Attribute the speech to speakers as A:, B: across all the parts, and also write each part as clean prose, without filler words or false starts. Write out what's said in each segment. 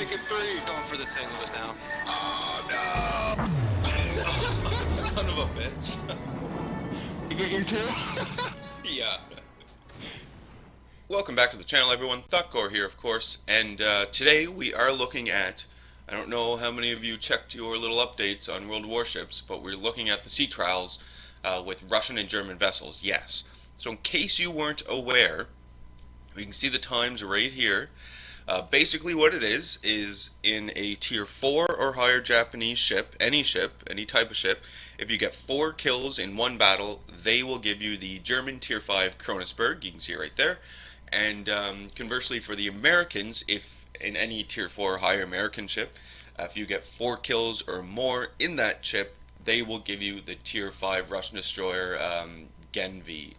A: taking three.
B: Going for the St. Louis now.
A: Oh no!
C: Son of a bitch.
A: You get your two?
C: Yeah. Welcome back to the channel, everyone. Thotgor here, of course, and today we are looking at, I don't know how many of you checked your little updates on World Warships, but we're looking at the sea trials with Russian and German vessels, yes. So in case you weren't aware, we can see the times right here. Basically what it is in a tier 4 or higher Japanese ship, any type of ship, if you get 4 kills in one battle, they will give you the German tier 5 Konigsberg, you can see it right there. And conversely for the Americans, if in any tier 4 or higher American ship, if you get 4 kills or more in that ship, they will give you the tier 5 Russian destroyer Genvi,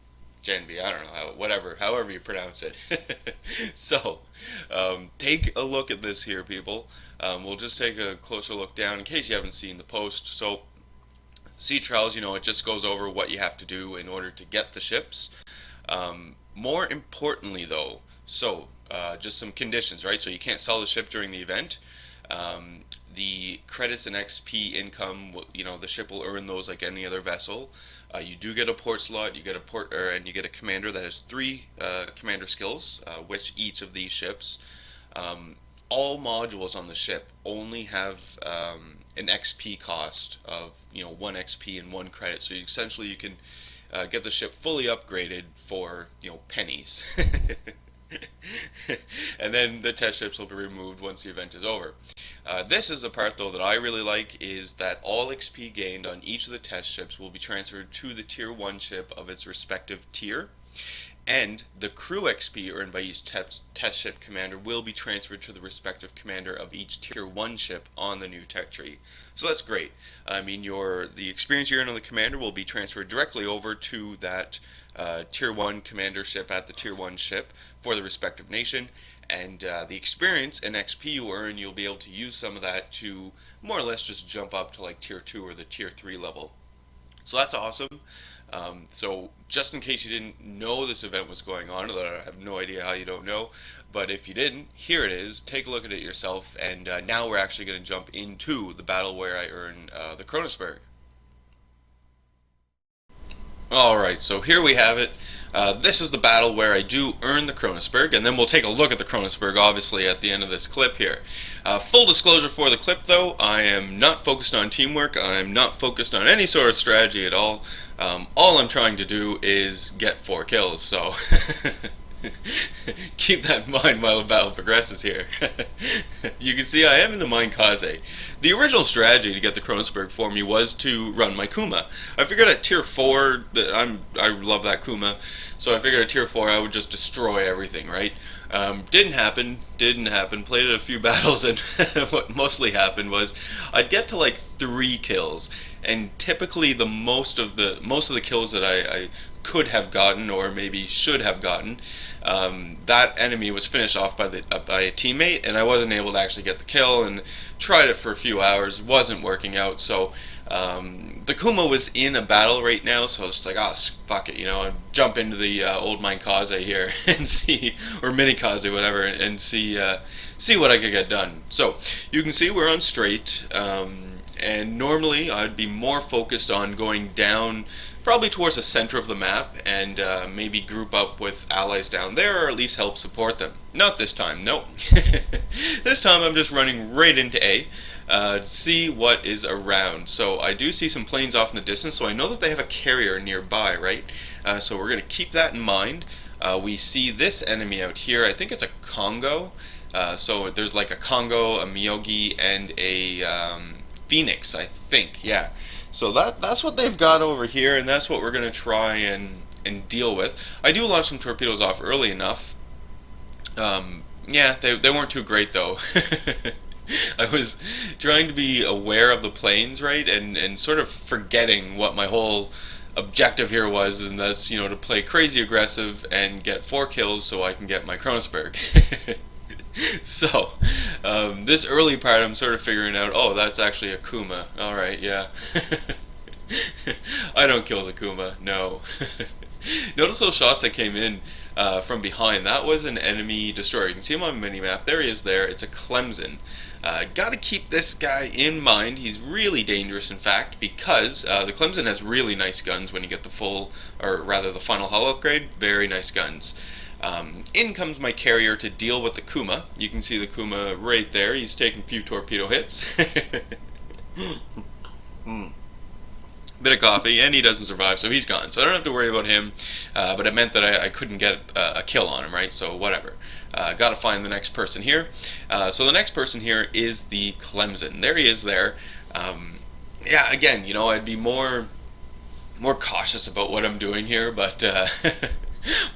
C: I don't know, however you pronounce it. So, take a look at this here, people. We'll just take a closer look down in case you haven't seen the post. So, sea trials, you know, it just goes over what you have to do in order to get the ships. More importantly, though, just some conditions, right? So you can't sell the ship during the event. The credits and XP income, you know, the ship will earn those like any other vessel. You do get a port slot, you get a and you get a commander that has 3 commander skills, which each of these ships. All modules on the ship only have an XP cost of 1 XP and 1 credit. So essentially you can get the ship fully upgraded for pennies. And then the test ships will be removed once the event is over. This is the part though that I really like, is that all XP gained on each of the test ships will be transferred to the tier 1 ship of its respective tier, and the crew XP earned by each test ship commander will be transferred to the respective commander of each tier 1 ship on the new tech tree. So that's great. I mean, the experience you earn on the commander will be transferred directly over to that tier 1 commander ship at the tier 1 ship for the respective nation, and the experience and XP you earn, you'll be able to use some of that to more or less just jump up to like tier 2 or the tier 3 level. So that's awesome. So just in case you didn't know this event was going on, although I have no idea how you don't know, but if you didn't, here it is. Take a look at it yourself, and now we're actually going to jump into the battle where I earn the Konigsberg. Alright, so here we have it. This is the battle where I do earn the Konigsberg, and then we'll take a look at the Konigsberg obviously at the end of this clip here. Full disclosure for the clip though, I am not focused on teamwork, I am not focused on any sort of strategy at all. All I'm trying to do is get 4 kills, so keep that in mind while the battle progresses here. You can see I am in the Mine Kaze. The original strategy to get the Konigsberg for me was to run my Kuma. I figured at tier 4 that I love that Kuma, so I figured at tier 4 I would just destroy everything, right? Didn't happen. Played it a few battles, and what mostly happened was I'd get to like 3 kills, and typically the most of the kills that I could have gotten, or maybe should have gotten, that enemy was finished off by a teammate, and I wasn't able to actually get the kill, and tried it for a few hours, wasn't working out. So the Kuma was in a battle right now, so I was just like, oh, fuck it, I'd jump into the old Mine Kaze here and see, or mini Kaze, whatever, and see what I could get done. So you can see we're on straight, and normally I'd be more focused on going down probably towards the center of the map, and maybe group up with allies down there, or at least help support them. Not this time, nope. This time I'm just running right into A to see what is around. So I do see some planes off in the distance, so I know that they have a carrier nearby, right? So we're going to keep that in mind. We see this enemy out here. I think it's a Congo. So there's like a Congo, a Miyogi, and a Phoenix, I think, yeah. So that's what they've got over here, and that's what we're going to try and deal with. I do launch some torpedoes off early enough. Yeah, they weren't too great though. I was trying to be aware of the planes, right, and sort of forgetting what my whole objective here was, and that's, to play crazy aggressive and get 4 kills so I can get my Konigsberg. So, this early part I'm sort of figuring out, oh, that's actually a Kuma. Alright, yeah. I don't kill the Kuma, no. Notice those shots that came in, from behind. That was an enemy destroyer. You can see him on the mini-map. There he is there. It's a Clemson. Got to keep this guy in mind. He's really dangerous, in fact, because the Clemson has really nice guns when you get the full, or rather the final hull upgrade. Very nice guns. In comes my carrier to deal with the Kuma. You can see the Kuma right there. He's taking a few torpedo hits. Bit of coffee, and he doesn't survive, so he's gone. So I don't have to worry about him, but it meant that I couldn't get a kill on him, right? So whatever. Got to find the next person here. So the next person here is the Clemson. There he is there. Yeah, again, you know, I'd be more cautious about what I'm doing here, but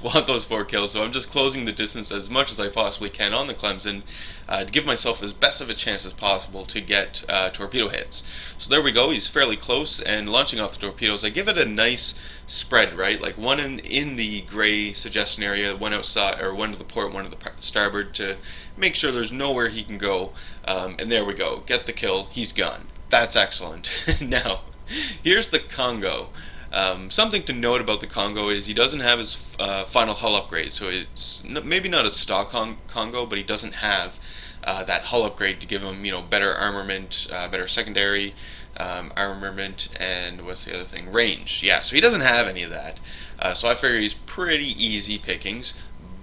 C: want those 4 kills, so I'm just closing the distance as much as I possibly can on the Clemson to give myself as best of a chance as possible to get torpedo hits. So there we go, he's fairly close, and launching off the torpedoes, I give it a nice spread, right? Like one in the gray suggestion area, one outside, or one to the port, one to the starboard, to make sure there's nowhere he can go. And there we go, get the kill, he's gone. That's excellent. Now, here's the Congo. Something to note about the Congo is he doesn't have his final hull upgrade, so it's maybe not a stock Congo, but he doesn't have that hull upgrade to give him, you know, better armament, better secondary armament, and what's the other thing? Range. Yeah, so he doesn't have any of that. So I figure he's pretty easy pickings,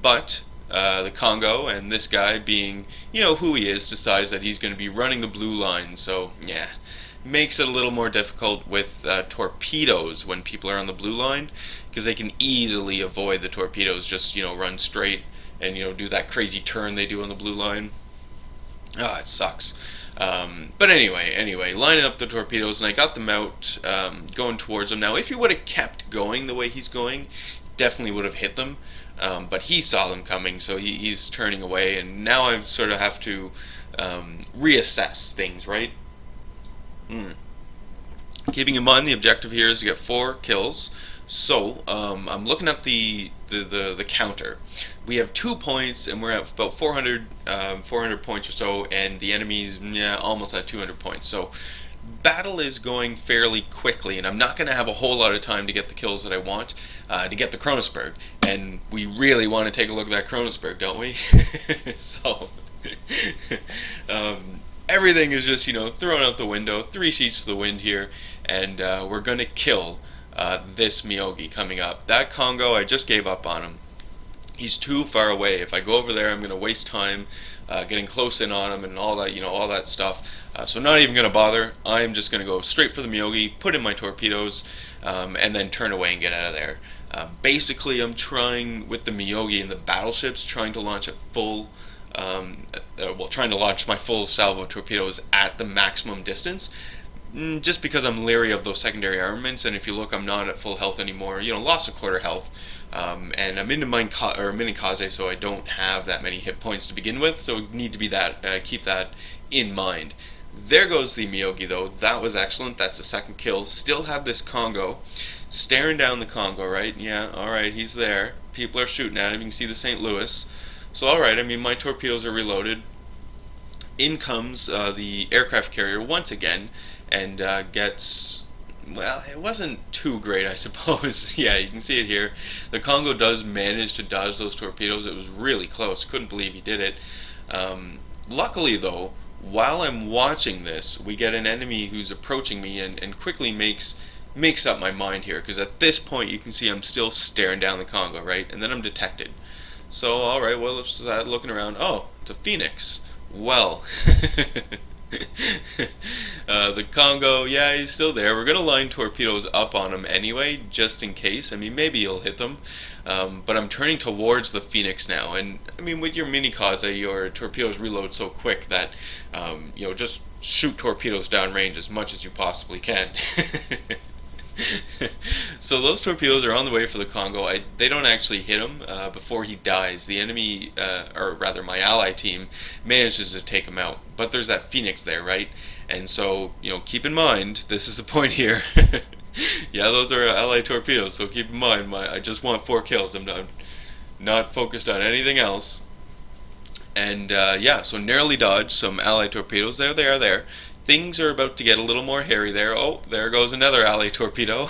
C: but the Congo, and this guy being, you know, who he is, decides that he's going to be running the blue line, so yeah. Makes it a little more difficult with torpedoes when people are on the blue line, because they can easily avoid the torpedoes, just, you know, run straight and, you know, do that crazy turn they do on the blue line. Ah, it sucks. But anyway, lining up the torpedoes, and I got them out, going towards them. Now, if he would have kept going the way he's going, definitely would have hit them, but he saw them coming, so he's turning away, and now I sort of have to reassess things, right? Keeping in mind the objective here is to get 4 kills. So I'm looking at the counter. We have 2 points, and we're at about 400 points or so, and the enemy's almost at 200 points. So battle is going fairly quickly, and I'm not going to have a whole lot of time to get the kills that I want to get the Konigsberg. And we really want to take a look at that Konigsberg, don't we? So everything is just, you know, thrown out the window, 3 sheets to the wind here, and we're going to kill this Miyogi coming up. That Congo, I just gave up on him. He's too far away. If I go over there, I'm going to waste time getting close in on him and all that, you know, all that stuff. So not even going to bother. I'm just going to go straight for the Miyogi, put in my torpedoes, and then turn away and get out of there. Basically, I'm trying, with the Miyogi and the battleships, trying to launch at full trying to launch my full salvo of torpedoes at the maximum distance, just because I'm leery of those secondary armaments. And if you look, I'm not at full health anymore, you know, lost a quarter health, and I'm into mini kaze, so I don't have that many hit points to begin with, so need to be that keep that in mind. There goes the Miyogi though. That was excellent. That's the 2nd kill. Still have this Congo staring down the Congo, right? Yeah, alright, he's there. People are shooting at him. You can see the St. Louis. So alright, I mean, my torpedoes are reloaded. In comes the aircraft carrier once again, and gets, well, it wasn't too great, I suppose. Yeah, you can see it here. The Congo does manage to dodge those torpedoes. It was really close. Couldn't believe he did it. Luckily, though, while I'm watching this, we get an enemy who's approaching me and quickly makes up my mind here, because at this point you can see I'm still staring down the Congo, right? And then I'm detected. So, alright, well, it's looking around. Oh, it's a Phoenix. Well, the Congo, yeah, he's still there. We're going to line torpedoes up on him anyway, just in case. I mean, maybe he'll hit them. But I'm turning towards the Phoenix now. And, I mean, with your mini kaze, your torpedoes reload so quick that, you know, just shoot torpedoes downrange as much as you possibly can. So those torpedoes are on the way for the Congo. They don't actually hit him before he dies. The enemy, or rather my ally team, manages to take him out. But there's that Phoenix there, right? And so, you know, keep in mind, this is the point here. Yeah, those are allied torpedoes, so keep in mind, I just want 4 kills. I'm not focused on anything else. And yeah, so narrowly dodged some allied torpedoes. There they are there. Things are about to get a little more hairy there. Oh, there goes another allied torpedo.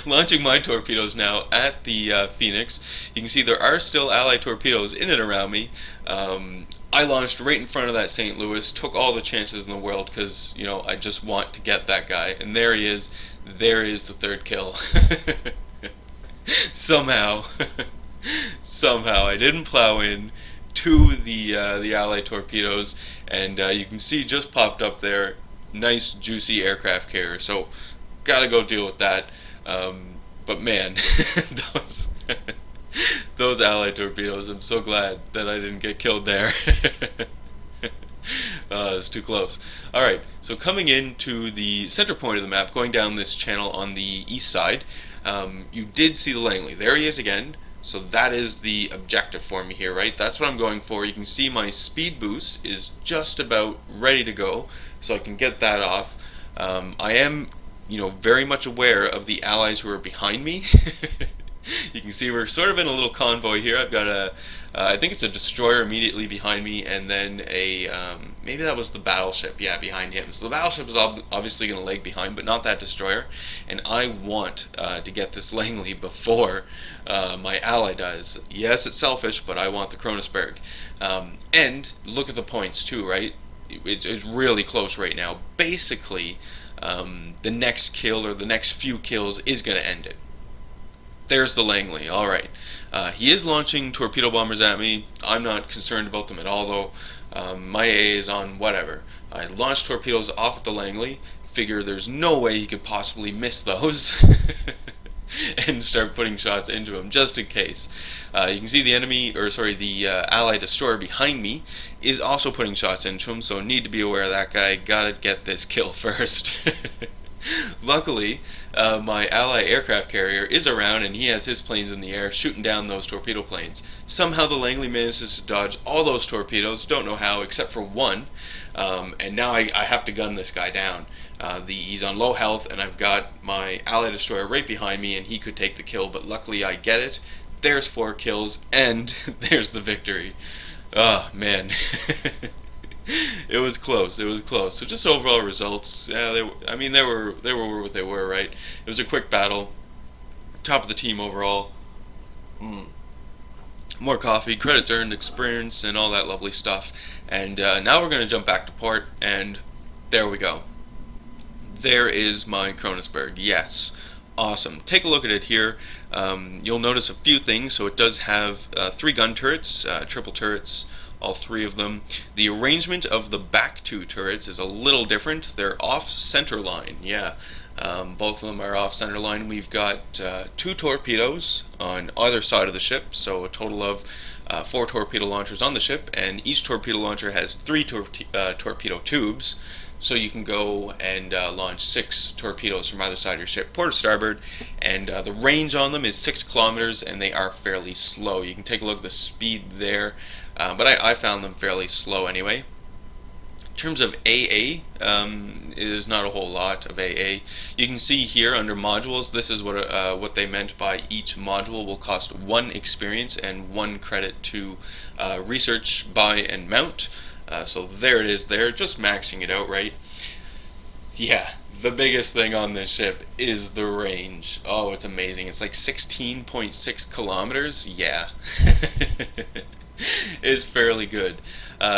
C: Launching my torpedoes now at the Phoenix. You can see there are still Allied torpedoes in and around me. I launched right in front of that St. Louis, took all the chances in the world because, you know, I just want to get that guy. And there he is. There is the third kill. Somehow, somehow I didn't plow in to the Allied torpedoes, and you can see just popped up there, nice juicy aircraft carrier. So, gotta go deal with that. But man, those those Allied torpedoes, I'm so glad that I didn't get killed there. It's too close. Alright, so coming into the center point of the map, going down this channel on the east side, you did see the Langley. There he is again. So that is the objective for me here, right? That's what I'm going for. You can see my speed boost is just about ready to go, so I can get that off. I am, you know, very much aware of the allies who are behind me. You can see we're sort of in a little convoy here. I've got a, I think it's a destroyer immediately behind me, and then a, maybe that was the battleship, yeah, behind him. So the battleship is obviously going to lag behind, but not that destroyer. And I want to get this Langley before my ally does. Yes, it's selfish, but I want the Konigsberg. And look at the points too, right? It's really close right now. Basically, the next kill or the next few kills is going to end it. There's the Langley. Alright. He is launching torpedo bombers at me. I'm not concerned about them at all, though. My AA is on whatever. I launched torpedoes off at the Langley. Figure there's no way he could possibly miss those. And start putting shots into him, just in case. You can see the enemy, or sorry, the Allied destroyer behind me is also putting shots into him, so need to be aware of that guy. Gotta get this kill first. Luckily, my ally aircraft carrier is around, and he has his planes in the air shooting down those torpedo planes. Somehow the Langley manages to dodge all those torpedoes, don't know how, except for one, and now I have to gun this guy down. He's on low health, and I've got my Allied destroyer right behind me, and he could take the kill, but luckily I get it. There's 4 kills, and there's the victory. Oh, man. It was close. It was close. So just overall results. Yeah, they were what they were, right? It was a quick battle. Top of the team overall. More coffee, credits earned, experience, and all that lovely stuff. And now we're going to jump back to port, and there we go. There is my Konigsberg. Yes. Awesome. Take a look at it here. You'll notice a few things. So it does have 3 gun turrets, triple turrets, all 3 of them. The arrangement of the back 2 turrets is a little different. They're off center line. Yeah. Both of them are off center line. We've got 2 torpedoes on either side of the ship, so a total of 4 torpedo launchers on the ship, and each torpedo launcher has 3 torpedo tubes. So you can go and launch 6 torpedoes from either side of your ship, port or starboard, and the range on them is 6 kilometers, and they are fairly slow. You can take a look at the speed there, but I found them fairly slow anyway. In terms of AA, it is not a whole lot of AA. You can see here under modules, this is what they meant by each module will cost 1 experience and 1 credit to research, buy, and mount. So there it is there, just maxing it out, right? Yeah, the biggest thing on this ship is the range. Oh, it's amazing. It's like 16.6 kilometers. Yeah. It's fairly good.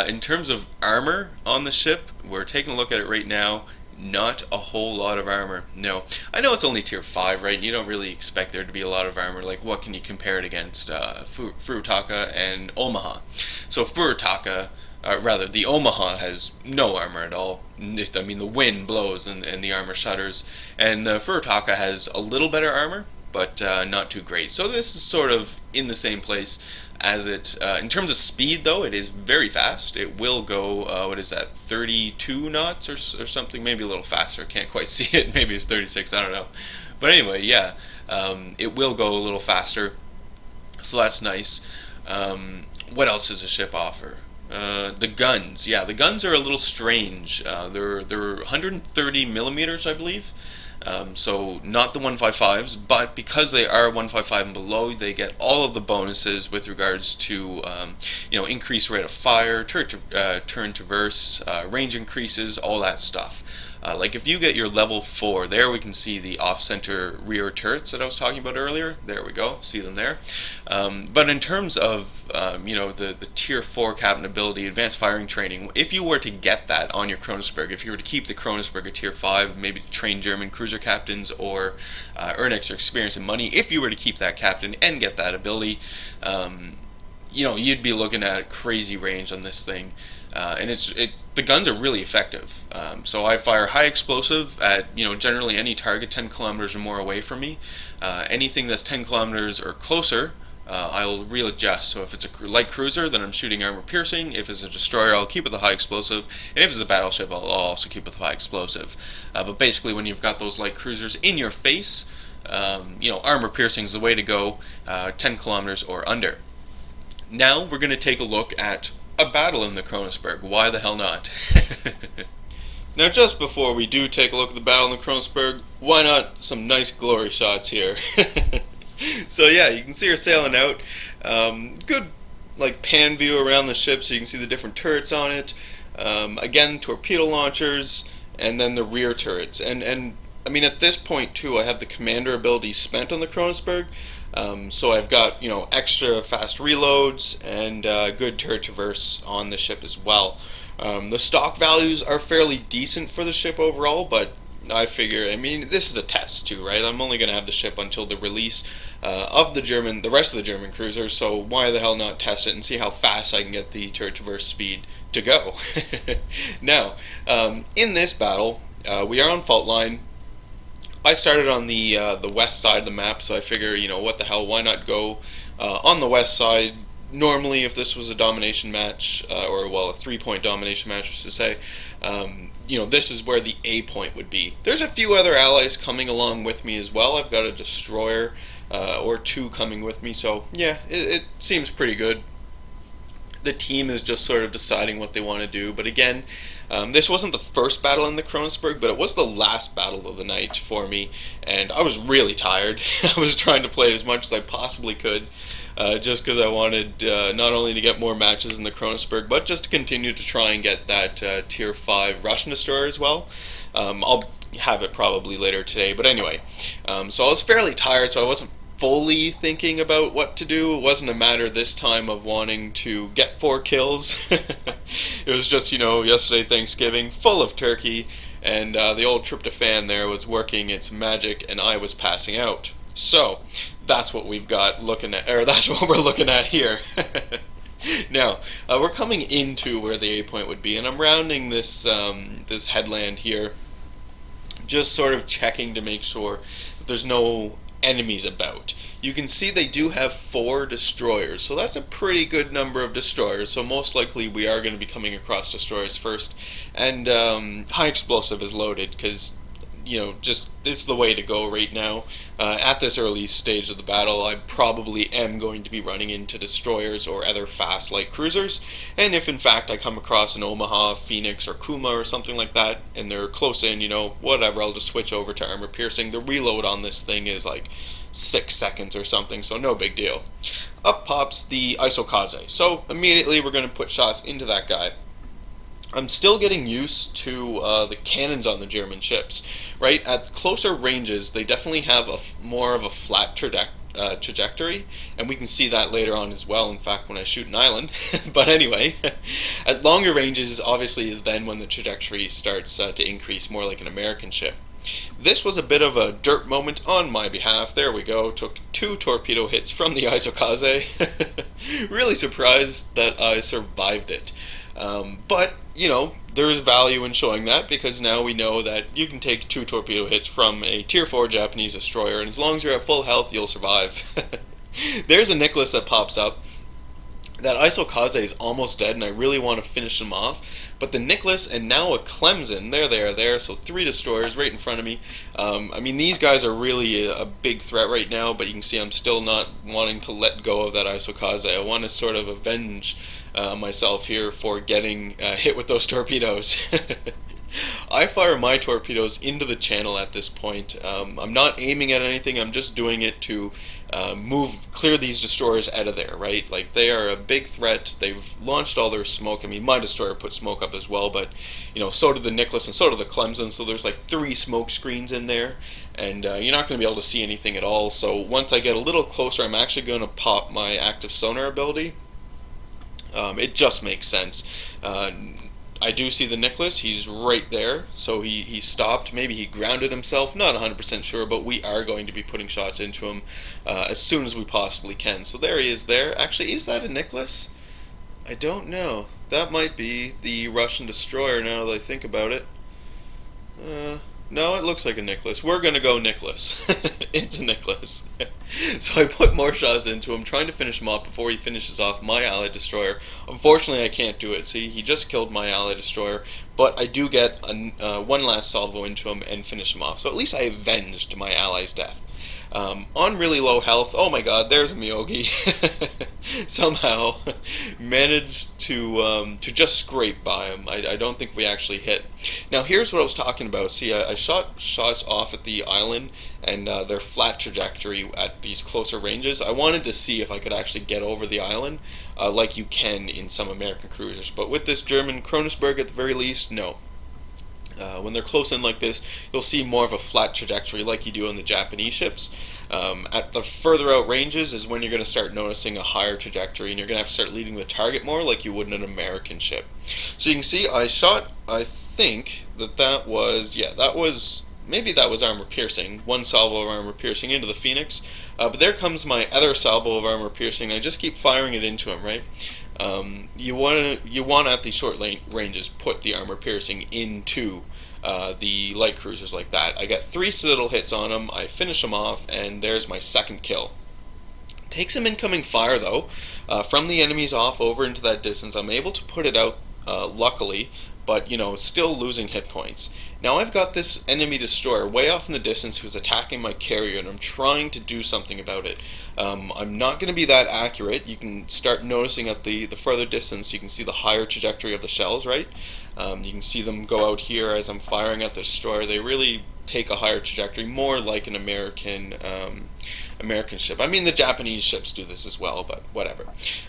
C: In terms of armor on the ship, we're taking a look at it right now. Not a whole lot of armor. No. I know it's only tier 5, right? You don't really expect there to be a lot of armor. Like, what can you compare it against? Furutaka and Omaha. So Furutaka, rather, the Omaha has no armor at all. I mean, the wind blows and the armor shudders. And the Furutaka has a little better armor, but not too great. So this is sort of in the same place as it. In terms of speed, though, it is very fast. It will go, what is that, 32 knots or something? Maybe a little faster. Can't quite see it. Maybe it's 36. I don't know. But anyway, yeah, it will go a little faster. So that's nice. What else does the ship offer? The guns. Yeah, the guns are a little strange. They're 130 millimeters, I believe. So not the 155s, but because they are 155 and below, they get all of the bonuses with regards to increased rate of fire, turn traverse, range increases, all that stuff. Like if you get your level 4, there we can see the off-center rear turrets that I was talking about earlier. There we go, see them there. But in terms of the tier 4 captain ability, advanced firing training, if you were to get that on your Konigsberg, if you were to keep the Konigsberg at tier 5, maybe train German cruiser captains or earn extra experience and money, if you were to keep that captain and get that ability, you'd be looking at crazy range on this thing. And the guns are really effective. So I fire high explosive at generally any target 10 kilometers or more away from me. Anything that's 10 kilometers or closer, I'll readjust. So if it's a light cruiser, then I'm shooting armor piercing. If it's a destroyer, I'll keep with the high explosive. And if it's a battleship, I'll also keep with the high explosive. But basically, when you've got those light cruisers in your face, armor piercing is the way to go, 10 kilometers or under. Now we're going to take a look at a battle in the Konigsberg. Why the hell not? Now, just before we do take a look at the battle in the Konigsberg, why not some nice glory shots here? So yeah, you can see her sailing out. Good pan view around the ship so you can see the different turrets on it. Again, torpedo launchers, and then the rear turrets. And I mean, at this point too, I have the commander ability spent on the Konigsberg. So I've got extra fast reloads and good turret traverse on the ship as well. The stock values are fairly decent for the ship overall, but I figure, this is a test too, right? I'm only going to have the ship until the release of the rest of the German cruisers, so why the hell not test it and see how fast I can get the turret traverse speed to go. Now, in this battle, we are on fault line. I started on the west side of the map, so I figure, what the hell, why not go on the west side? Normally, if this was a domination match, a 3-point domination match, I should say, this is where the A point would be. There's a few other allies coming along with me as well. I've got a destroyer or 2 coming with me, so yeah, it seems pretty good. The team is just sort of deciding what they want to do, but again, this wasn't the first battle in the Konigsberg, but it was the last battle of the night for me, and I was really tired. I was trying to play as much as I possibly could, just because I wanted not only to get more matches in the Konigsberg, but just to continue to try and get that tier 5 Russian destroyer as well. I'll have it probably later today, but anyway, so I was fairly tired, so I wasn't fully thinking about what to do. It wasn't a matter this time of wanting to get 4 kills. It was just, yesterday Thanksgiving, full of turkey, and the old tryptophan there was working its magic, and I was passing out. So that's what we've got that's what we're looking at here. Now, we're coming into where the A point would be, and I'm rounding this this headland here, just sort of checking to make sure that there's no enemies about. You can see they do have 4 destroyers, so that's a pretty good number of destroyers, so most likely we are going to be coming across destroyers first, and high explosive is loaded because just it's the way to go right now. At this early stage of the battle, I probably am going to be running into destroyers or other fast light cruisers, and if in fact I come across an Omaha, Phoenix, or Kuma or something like that, and they're close in, whatever, I'll just switch over to armor piercing. The reload on this thing is like 6 seconds or something, so no big deal. Up pops the Isokaze, so immediately we're going to put shots into that guy. I'm still getting used to the cannons on the German ships, right? At closer ranges, they definitely have more of a flat trajectory, and we can see that later on as well, in fact, when I shoot an island. But anyway, at longer ranges, obviously, is then when the trajectory starts to increase, more like an American ship. This was a bit of a dirt moment on my behalf. There we go. Took 2 torpedo hits from the Isokaze. Really surprised that I survived it. But, there's value in showing that, because now we know that you can take 2 torpedo hits from a tier 4 Japanese destroyer, and as long as you're at full health, you'll survive. There's a Nicholas that pops up. That Isokaze is almost dead, and I really want to finish him off. But the Nicholas and now a Clemson, there, so 3 destroyers right in front of me. These guys are really a big threat right now, but you can see I'm still not wanting to let go of that Isokaze. I want to sort of avenge myself here for getting hit with those torpedoes. I fire my torpedoes into the channel at this point. I'm not aiming at anything, I'm just doing it to clear these destroyers out of there, right? Like, they are a big threat. They've launched all their smoke. I mean, my destroyer put smoke up as well, but, so did the Nicholas and so did the Clemson, so there's like 3 smoke screens in there, and you're not going to be able to see anything at all. So once I get a little closer, I'm actually going to pop my active sonar ability. It just makes sense. I do see the Nicholas. He's right there, so he stopped. Maybe he grounded himself. Not 100% sure, but we are going to be putting shots into him as soon as we possibly can. So there he is there. Actually, is that a Nicholas? I don't know. That might be the Russian destroyer now that I think about it. No, it looks like a Nicholas. We're going to go Nicholas. It's a Nicholas. So I put more shots into him, trying to finish him off before he finishes off my Allied destroyer. Unfortunately, I can't do it. See, he just killed my Allied destroyer, but I do get one last salvo into him and finish him off. So at least I avenged my ally's death. On really low health, oh my god, there's a Miyogi. Somehow managed to just scrape by him. I don't think we actually hit. Now here's what I was talking about. See, I shot shots off at the island and their flat trajectory at these closer ranges. I wanted to see if I could actually get over the island like you can in some American cruisers. But with this German Konigsberg at the very least, no. When they're close in like this, you'll see more of a flat trajectory like you do on the Japanese ships. At the further out ranges is when you're going to start noticing a higher trajectory, and you're going to have to start leading the target more like you would in an American ship. So you can see I shot, I think that was, maybe that was armor piercing, one salvo of armor piercing into the Phoenix, but there comes my other salvo of armor piercing. I just keep firing it into him, right? You want at the short ranges put the armor piercing into the light cruisers like that. I got 3 citadel hits on him. I finish him off, and there's my second kill. Takes some incoming fire though from the enemies off over into that distance. I'm able to put it out luckily, but still losing hit points. Now I've got this enemy destroyer way off in the distance who's attacking my carrier, and I'm trying to do something about it. I'm not going to be that accurate. You can start noticing at the further distance, you can see the higher trajectory of the shells, right? You can see them go out here as I'm firing at the destroyer. They really take a higher trajectory, more like an American ship. I mean, the Japanese ships do this as well, but whatever.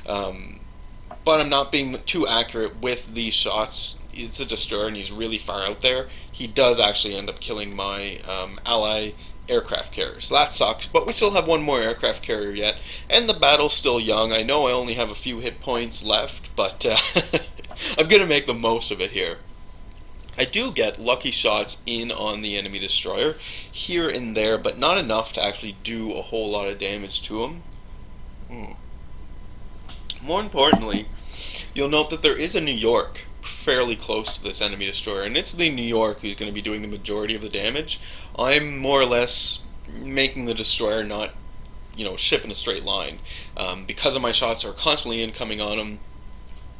C: But I'm not being too accurate with these shots. It's a destroyer and he's really far out there. He does actually end up killing my ally aircraft carrier. So that sucks, but we still have one more aircraft carrier yet, and the battle's still young. I know I only have a few hit points left, but I'm going to make the most of it here. I do get lucky shots in on the enemy destroyer here and there, but not enough to actually do a whole lot of damage to him. More importantly, you'll note that there is a New York fairly close to this enemy destroyer, and it's the New York who's going to be doing the majority of the damage. I'm more or less making the destroyer not, ship in a straight line. Because of my shots are constantly incoming on him,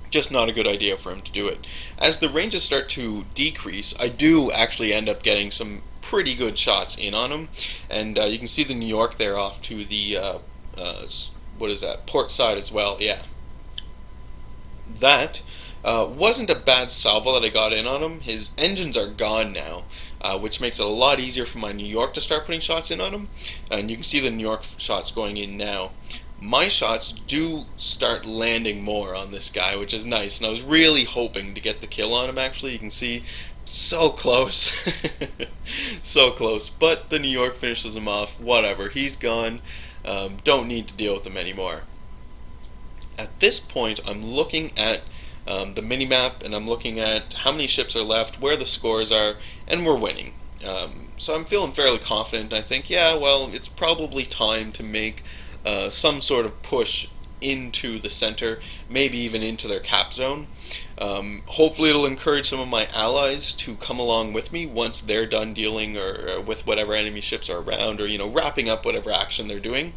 C: just not a good idea for him to do it. As the ranges start to decrease, I do actually end up getting some pretty good shots in on him, and you can see the New York there off to the, what is that, port side as well, yeah. That wasn't a bad salvo that I got in on him. His engines are gone now, which makes it a lot easier for my New York to start putting shots in on him. And you can see the New York shots going in now. My shots do start landing more on this guy, which is nice. And I was really hoping to get the kill on him, actually. You can see, so close. So close. But the New York finishes him off. Whatever, he's gone. Don't need to deal with him anymore. At this point, I'm looking at the minimap, and I'm looking at how many ships are left, where the scores are, and we're winning. So I'm feeling fairly confident. I think, yeah, well, it's probably time to make some sort of push into the center, maybe even into their cap zone. Hopefully it'll encourage some of my allies to come along with me once they're done dealing or with whatever enemy ships are around, or wrapping up whatever action they're doing.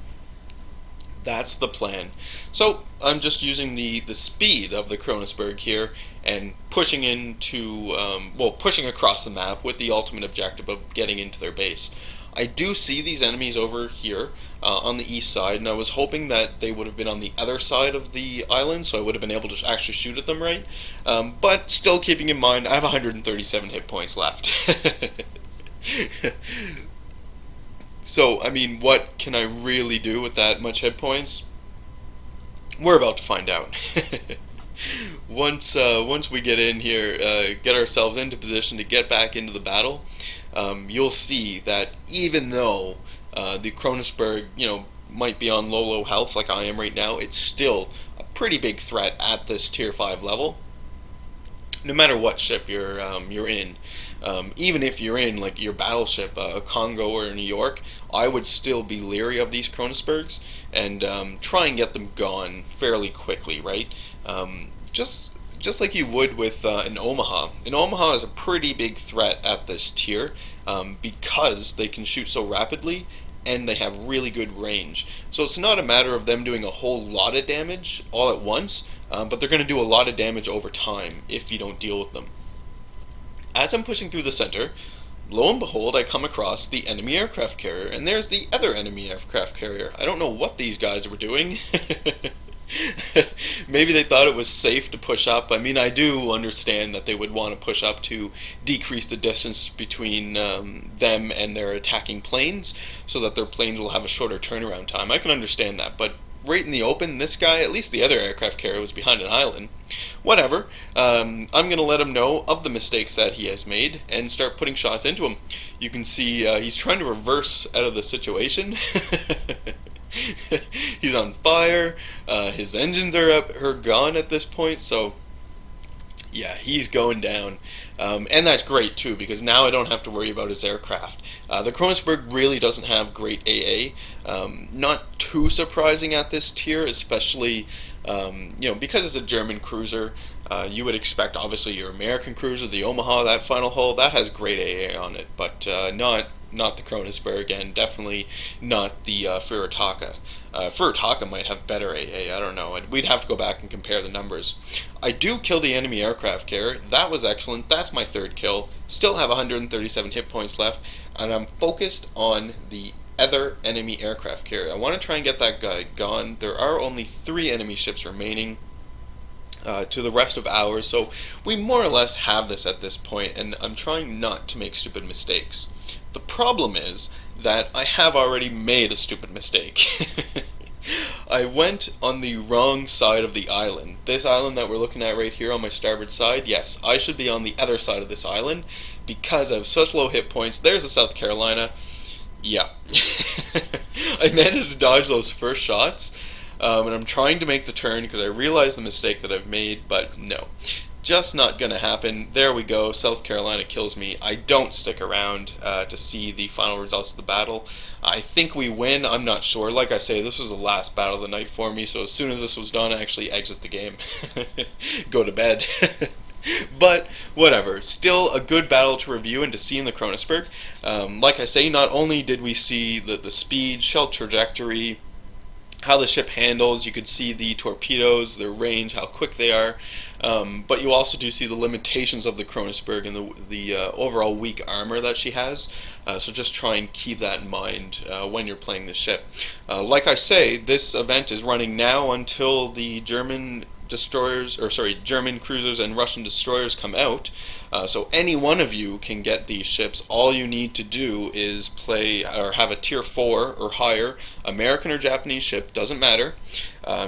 C: That's the plan. So I'm just using the speed of the Konigsberg here and pushing into, pushing across the map with the ultimate objective of getting into their base. I do see these enemies over here on the east side, and I was hoping that they would have been on the other side of the island, so I would have been able to actually shoot at them right. But still keeping in mind, I have 137 hit points left. So, I mean, what can I really do with that much hit points? We're about to find out. Once we get in here, get ourselves into position to get back into the battle, you'll see that even though the Konigsberg, might be on low health like I am right now, it's still a pretty big threat at this tier 5 level. No matter what ship you're in, even if you're in like your battleship, Congo or New York, I would still be leery of these Konigsbergs and try and get them gone fairly quickly, right? Just like you would with an Omaha. An Omaha is a pretty big threat at this tier because they can shoot so rapidly and they have really good range. So it's not a matter of them doing a whole lot of damage all at once, but they're going to do a lot of damage over time if you don't deal with them. As I'm pushing through the center, lo and behold, I come across the enemy aircraft carrier, and there's the other enemy aircraft carrier. I don't know what these guys were doing. Maybe they thought it was safe to push up. I mean, I do understand that they would want to push up to decrease the distance between them and their attacking planes, so that their planes will have a shorter turnaround time. I can understand that, but right in the open, this guy, at least the other aircraft carrier, was behind an island. Whatever. I'm going to let him know of the mistakes that he has made and start putting shots into him. You can see he's trying to reverse out of the situation. He's on fire. His engines are gone at this point, so yeah, he's going down. And that's great too, because now I don't have to worry about his aircraft. The Konigsberg really doesn't have great AA. Not too surprising at this tier, especially because it's a German cruiser. You would expect obviously your American cruiser, the Omaha, that final hull, that has great AA on it, but not the Konigsberg, and definitely not the Furitaka. Furitaka might have better AA, I don't know. We'd have to go back and compare the numbers. I do kill the enemy aircraft carrier. That was excellent. That's my third kill. Still have 137 hit points left, and I'm focused on the other enemy aircraft carrier. I want to try and get that guy gone. There are only 3 enemy ships remaining to the rest of ours, so we more or less have this at this point, and I'm trying not to make stupid mistakes. The problem is that I have already made a stupid mistake. I went on the wrong side of the island. This island that we're looking at right here on my starboard side, yes, I should be on the other side of this island because I have such low hit points. There's a South Carolina. Yeah. I managed to dodge those first shots, and I'm trying to make the turn because I realize the mistake that I've made, but no. Just not gonna happen. There we go. South Carolina kills me. I don't stick around to see the final results of the battle. I think we win. I'm not sure. Like I say, this was the last battle of the night for me, so as soon as this was done, I actually exit the game. Go to bed. But whatever. Still a good battle to review and to see in the Konigsberg. Like I say, not only did we see the speed, shell trajectory, how the ship handles, you could see the torpedoes, their range, how quick they are, but you also do see the limitations of the Konigsberg and the overall weak armor that she has, so just try and keep that in mind when you're playing the ship. Like I say, this event is running now until the German cruisers and Russian destroyers come out. So any one of you can get these ships. All you need to do is play or have a tier 4 or higher American or Japanese ship, doesn't matter.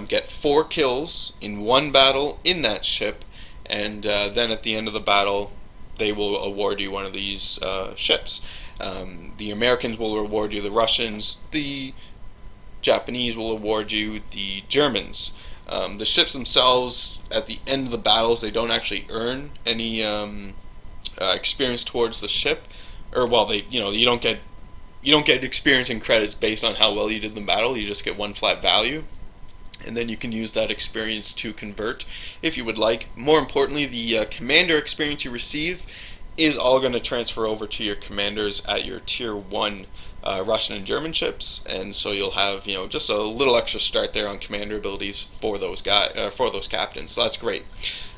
C: Get 4 kills in one battle in that ship, and then at the end of the battle they will award you one of these ships. The Americans will award you the Russians, the Japanese will award you the Germans. The ships themselves, at the end of the battles, they don't actually earn any experience towards the ship, or well, you don't get experience and credits based on how well you did in the battle. You just get one flat value, and then you can use that experience to convert if you would like. More importantly, the commander experience you receive is all going to transfer over to your commanders at your tier 1 Russian and German ships, and so you'll have just a little extra start there on commander abilities for those captains. So that's great.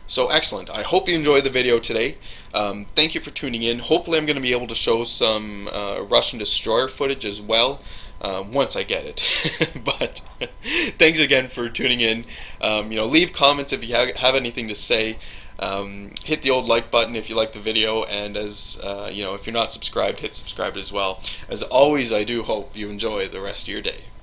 C: So excellent. I hope you enjoyed the video today. Thank you for tuning in. Hopefully I'm going to be able to show some Russian destroyer footage as well once I get it. But thanks again for tuning in. Leave comments if you have anything to say. Hit the old like button if you like the video, and as if you're not subscribed, hit subscribe as well. As always, I do hope you enjoy the rest of your day.